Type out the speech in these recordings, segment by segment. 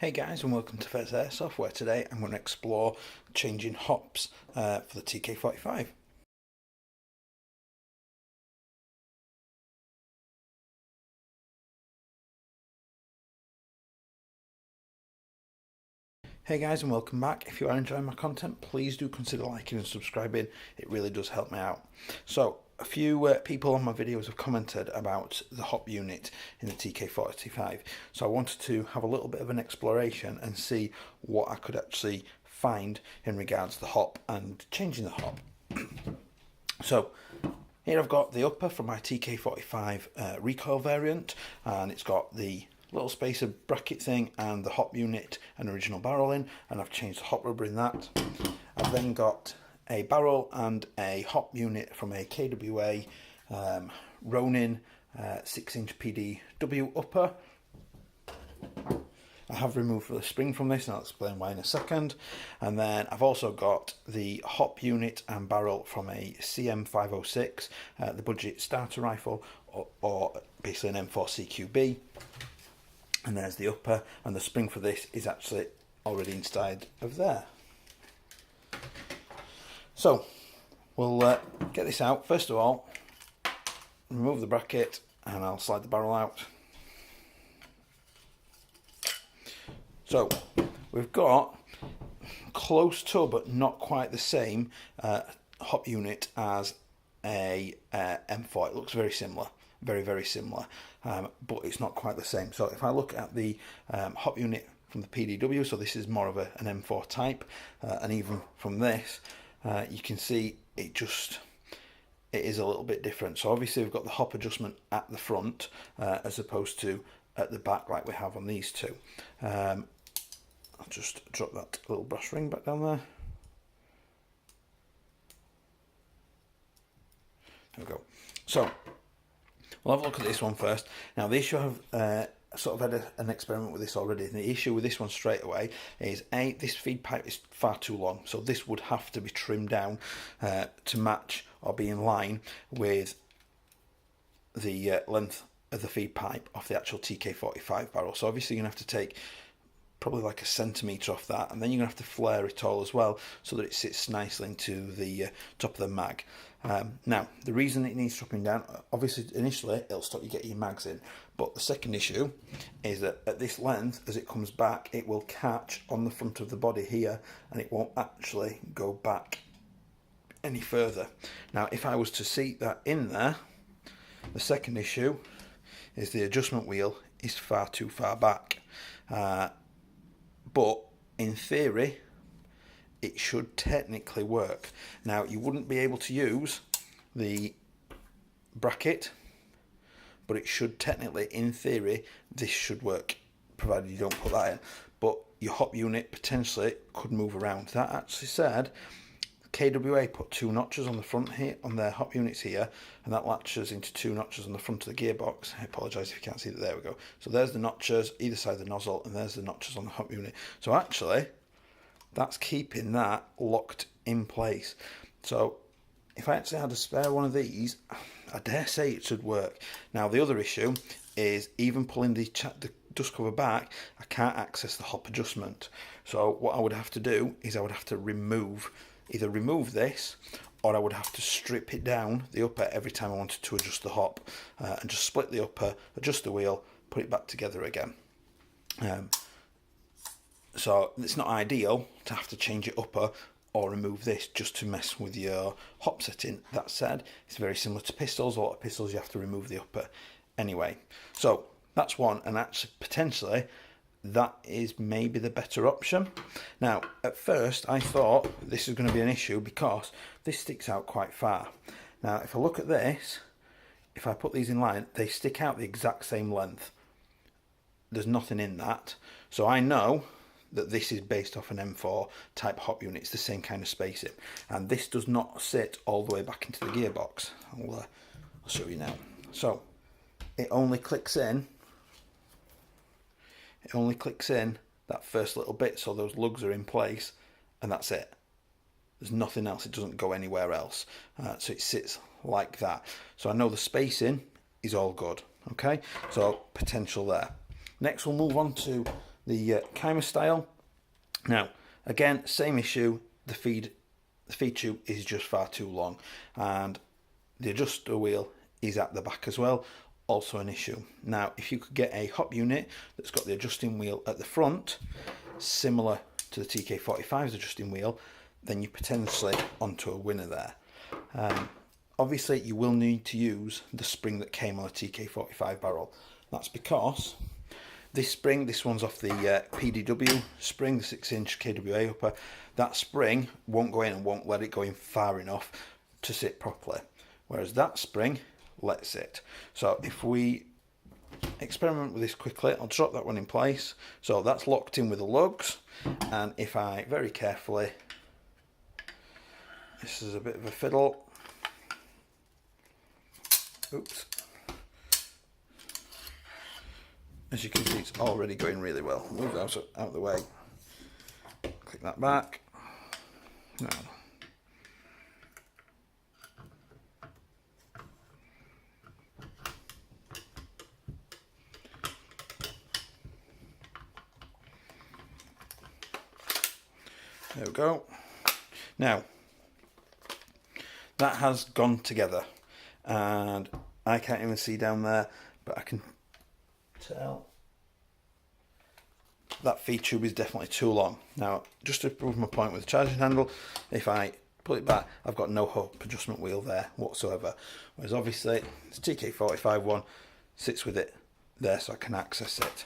Hey guys, and welcome to Pheas Airsoft, where today I'm going to explore changing hops for the TK45. Hey guys, and welcome back. If you are enjoying my content, please do consider liking and subscribing. It really does help me out. So, a few people on my videos have commented about the hop unit in the TK45. So I wanted to have a little bit of an exploration and see what I could actually find in regards to the hop and changing the hop. So here I've got the upper from my TK45 recoil variant, and it's got the little spacer bracket thing and the hop unit and original barrel in, and I've changed the hop rubber in that. I've then got a barrel and a hop unit from a KWA Ronin 6-inch PDW upper. I have removed the spring from this, and I'll explain why in a second. And then I've also got the hop unit and barrel from a CM506, the budget starter rifle, or basically an M4 CQB. And there's the upper, and the spring for this is actually already inside of there. So we'll get this out. First of all, remove the bracket, and I'll slide the barrel out. So we've got close to, but not quite the same hop unit as a M4. It looks very similar, very similar, but it's not quite the same. So if I look at the hop unit from the PDW, so this is more of an M4 type, and even from this, you can see it is a little bit different. So obviously we've got the hop adjustment at the front as opposed to at the back like we have on these two. I'll just drop that little brass ring back down there. There we go. So we'll have a look at this one first. Now the issue I've sort of had an experiment with this already, and the issue with this one straight away is this feed pipe is far too long, so this would have to be trimmed down to match or be in line with the length of the feed pipe off the actual TK45 barrel. So obviously you're going to have to take probably like a centimetre off that, and then you're going to have to flare it all as well so that it sits nicely into the top of the mag. Now, the reason it needs dropping down, obviously initially it'll stop you getting your mags in, but the second issue is that at this length, as it comes back, it will catch on the front of the body here, and it won't actually go back any further. Now, if I was to seat that in there, the second issue is the adjustment wheel is far too far back. But in theory, it should technically work. Now, you wouldn't be able to use the bracket, but it should technically, in theory, this should work, provided you don't put that in. But your hop unit potentially could move around. That actually said, KWA put 2 notches on the front here, on their hop units here, and that latches into 2 notches on the front of the gearbox. I apologise if you can't see that. There we go. So there's the notches either side of the nozzle, and there's the notches on the hop unit. So actually, that's keeping that locked in place. So if I actually had a spare one of these, I dare say it should work. Now the other issue is even pulling the dust cover back, I can't access the hop adjustment. So what I would have to do is I would have to either remove this, or I would have to strip it down, the upper, every time I wanted to adjust the hop, and just split the upper, adjust the wheel, put it back together again. So it's not ideal to have to change it upper or remove this just to mess with your hop setting. That said, it's very similar to pistols. A lot of pistols you have to remove the upper anyway. So that's one, and actually potentially that is maybe the better option. Now, at first I thought this is going to be an issue because this sticks out quite far. Now, if I look at this, if I put these in line, they stick out the exact same length. There's nothing in that. So I know that this is based off an M4 type hop unit. It's the same kind of spacing. And this does not sit all the way back into the gearbox. I'll show you now. So it only clicks in. It only clicks in that first little bit, so those lugs are in place, and that's it. There's nothing else. It doesn't go anywhere else. So it sits like that. So I know the spacing is all good. Okay, so potential there. Next we'll move on to the Keimer style. Now, again, same issue. The feed tube is just far too long, and the adjuster wheel is at the back as well. Also an issue. Now, if you could get a hop unit that's got the adjusting wheel at the front, similar to the TK45's adjusting wheel, then you're potentially onto a winner there. Obviously, you will need to use the spring that came on the TK45 barrel. That's because this spring, this one's off the PDW spring, the 6-inch KWA upper. That spring won't go in and won't let it go in far enough to sit properly, whereas that spring lets it. So if we experiment with this quickly, I'll drop that one in place. So that's locked in with the lugs, and if I very carefully, this is a bit of a fiddle. Oops. As you can see, it's already going really well. Move that out of the way. Click that back. Now, there we go. Now, that has gone together, and I can't even see down there, but I can tell that feed tube is definitely too long. Now, just to prove my point with the charging handle, if I pull it back, I've got no hub adjustment wheel there whatsoever. Whereas obviously, the TK45 one sits with it there so I can access it.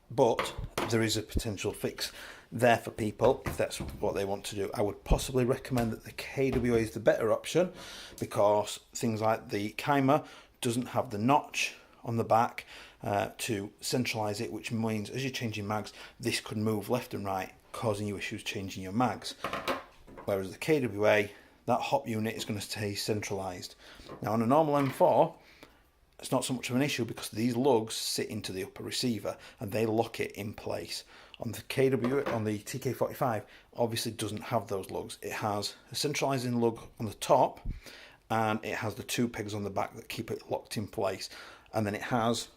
But there is a potential fix there for people if that's what they want to do. I would possibly recommend that the KWA is the better option, because things like the Keimer doesn't have the notch on the back to centralize it, which means as you're changing mags, this could move left and right, causing you issues changing your mags. Whereas the KWA, that hop unit is going to stay centralized. Now on a normal M4, it's not so much of an issue because these lugs sit into the upper receiver and they lock it in place. On the KW, on the TK45, obviously doesn't have those lugs. It has a centralizing lug on the top, and it has the 2 pegs on the back that keep it locked in place. And then it has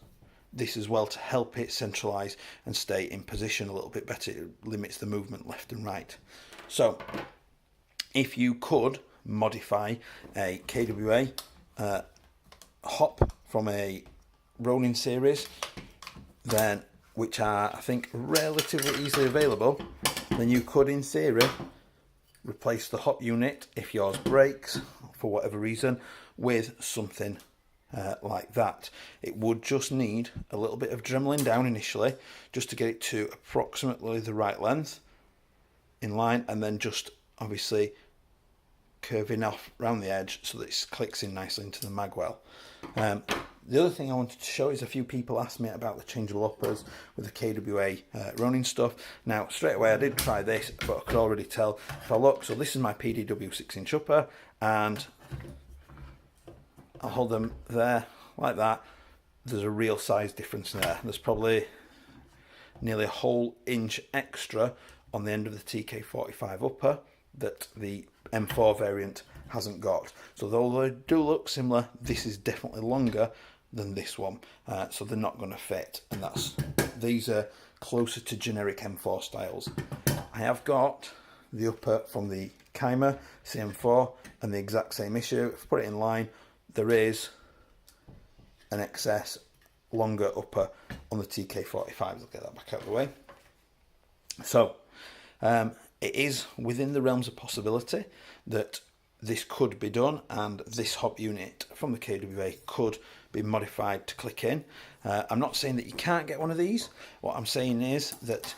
this as well to help it centralize and stay in position a little bit better. It limits the movement left and right. So if you could modify a KWA hop from a Ronin series, then which are, I think, relatively easily available, then you could in theory replace the hop unit if yours breaks for whatever reason with something like that. It would just need a little bit of dremeling down initially just to get it to approximately the right length in line, and then just obviously curving off around the edge so that it clicks in nicely into the mag well. The other thing I wanted to show is a few people asked me about the changeable uppers with the KWA Ronin stuff. Now straight away I did try this, but I could already tell if I look. So this is my PDW 6-inch upper, and I'll hold them there like that. There's a real size difference there. There's probably nearly a whole inch extra on the end of the TK45 upper that the M4 variant hasn't got. So though they do look similar, this is definitely longer than this one, so they're not going to fit, and these are closer to generic M4 styles. I have got the upper from the Keimer CM4 and the exact same issue. If I put it in line, there is an excess longer upper on the TK45. I'll get that back out of the way. So it is within the realms of possibility that this could be done, and this hop unit from the KWA could be modified to click in. I'm not saying that you can't get one of these. What I'm saying is that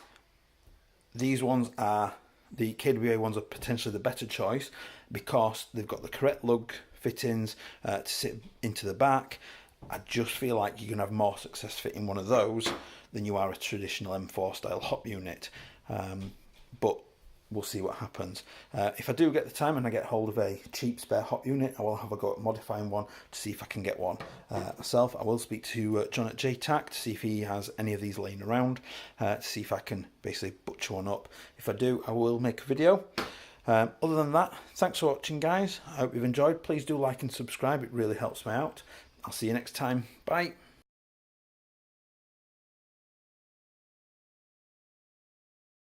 these ones are, the KWA ones are potentially the better choice because they've got the correct lug fittings to sit into the back. I just feel like you're going to have more success fitting one of those than you are a traditional M4 style hop unit. But we'll see what happens. If I do get the time and I get hold of a cheap spare hop unit, I will have a go at modifying one to see if I can get one myself. I will speak to John at JTAC to see if he has any of these laying around, to see if I can basically butcher one up. If I do, I will make a video. Other than that, thanks for watching, guys. I hope you've enjoyed. Please do like and subscribe. It really helps me out. I'll see you next time. Bye.